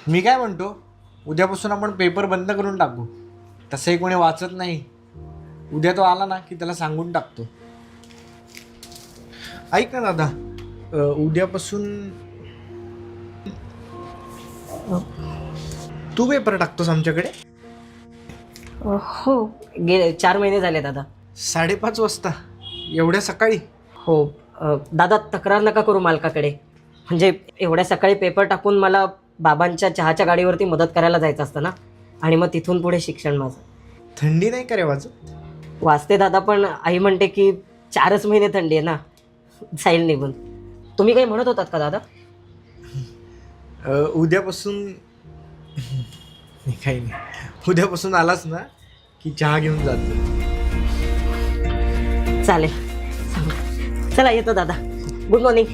मी काय म्हणतो, उद्यापासून आपण पेपर बंद करून टाकू. तसंही कोणी वाचत नाही. उद्या तो आला ना की त्याला सांगून टाकतो. ऐक ना दादा, उद्यापासून तू पेपर टाकतोस आमच्याकडे? हो, गेले 4 महिने झाले दादा. 5:30 वाजता एवढ्या सकाळी? हो. दादा तक्रार नका करू मालकाकडे. म्हणजे एवढ्या सकाळी पेपर टाकून मला बाबांच्या चहाच्या गाडीवरती मदत करायला जायचं असतं ना, आणि मग तिथून पुढे शिक्षण माझं. थंडी नाही का रे वाजत? वाचते दादा, पण आई म्हणते की 4च महिने थंडी आहे ना, जाईल निघून. तुम्ही काही म्हणत होतात का दादा? उद्यापासून काही नाही. उद्यापासून आलास ना की चहा घेऊन जातो. चालेल. चला येतो दादा. Good morning.